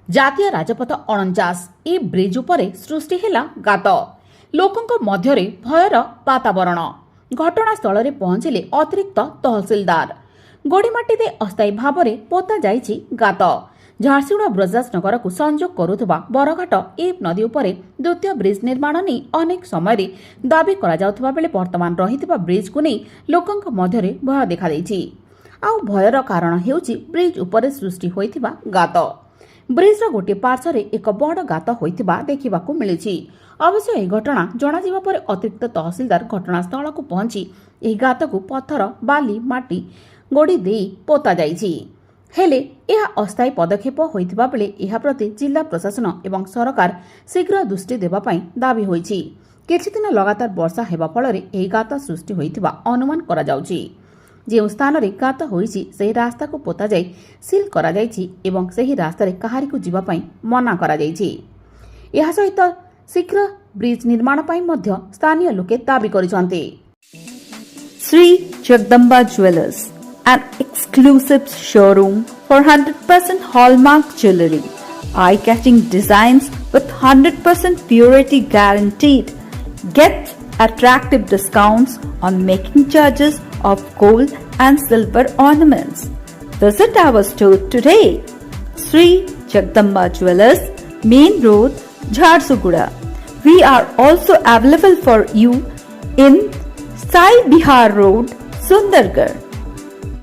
ଜାତୀୟ ରାଜପଥ 49 ଏ ବ୍ରିଜ୍ ଉପରେ ସୃଷ୍ଟି ହେଲା ଗାତ। ଲୋକଙ୍କ ମଧ୍ୟରେ ଭୟର ବାତାବରଣ। ଘଟଣାସ୍ଥଳରେ ପହଞ୍ଚିଲେ ଅତିରିକ୍ତ ତହସିଲଦାର। ଗୋଡ଼ିମାଟି ଦେଇ ଅସ୍ଥାୟୀ ଭାବରେ ପୋତା ଯାଇଛି ଗାତ। ଝାରସୁଗୁଡ଼ା ବ୍ରଜରାଜନଗରକୁ ସଂଯୋଗ କରୁଥିବା ବରଘାଟ ଏ ନଦୀ ଉପରେ ଦ୍ୱିତୀୟ ବ୍ରିଜ୍ ନିର୍ମାଣ ନେଇ ଅନେକ ସମୟରେ ଦାବି କରାଯାଉଥିବା ବେଳେ ବର୍ତ୍ତମାନ ରହିଥିବା ବ୍ରିଜ୍କୁ ନେଇ ଲୋକଙ୍କ ମଧ୍ୟରେ ଭୟ ଦେଖାଦେଇଛି। ଆଉ ଭୟର କାରଣ ହେଉଛି ବ୍ରିଜ୍ ଉପରେ ସୃଷ୍ଟି ହୋଇଥିବା ଗାତ। ବ୍ରିଜ୍ର ଗୋଟିଏ ପାର୍ଶ୍ୱରେ ଏକ ବଡ଼ ଗାତ ହୋଇଥିବା ଦେଖିବାକୁ ମିଳିଛି। ଅବଶ୍ୟ ଏହି ଘଟଣା ଜଣାଯିବା ପରେ ଅତିରିକ୍ତ ତହସିଲଦାର ଘଟଣାସ୍ଥଳକୁ ପହଞ୍ଚି ଏହି ଗାତକୁ ପଥର, ବାଲି, ମାଟି, ଗୋଡ଼ି ଦେଇ ପୋତା ଯାଇଛି। ହେଲେ ଏହା ଅସ୍ଥାୟୀ ପଦକ୍ଷେପ ହୋଇଥିବା ବେଳେ ଏହା ପ୍ରତି ଜିଲ୍ଲା ପ୍ରଶାସନ ଏବଂ ସରକାର ଶୀଘ୍ର ଦୃଷ୍ଟି ଦେବା ପାଇଁ ଦାବି ହୋଇଛି। କିଛିଦିନ ଲଗାତାର ବର୍ଷା ହେବା ଫଳରେ ଏହି ଗାତ ସୃଷ୍ଟି ହୋଇଥିବା ଅନୁମାନ କରାଯାଉଛି। ଯେଉଁ ସ୍ଥାନରେ ଗାତ ହୋଇଛି ସେହି ରାସ୍ତାକୁ ପୋତାଯାଇ ସିଲ୍ କରାଯାଇଛି ଏବଂ ସେହି ରାସ୍ତାରେ କାହାରିକୁ ଯିବା ପାଇଁ ମନା କରାଯାଇଛି। ଏହା ସହିତ ଶୀଘ୍ର ବ୍ରିଜ୍ ନିର୍ମାଣ ପାଇଁ ମଧ୍ୟ ସ୍ଥାନୀୟ ଲୋକେ ଦାବି କରିଛନ୍ତି। Sri Jagdamba Jewellers, an exclusive showroom for 100% hallmark jewelry, eye-catching designs with 100% purity guaranteed. Get attractive discounts on making charges of gold and silver ornaments. Visit our store today. Sri Jagdamba Jewellers, Main Road, Jharsuguda. We are also available for you in Sai Bihar Road, Sundargarh.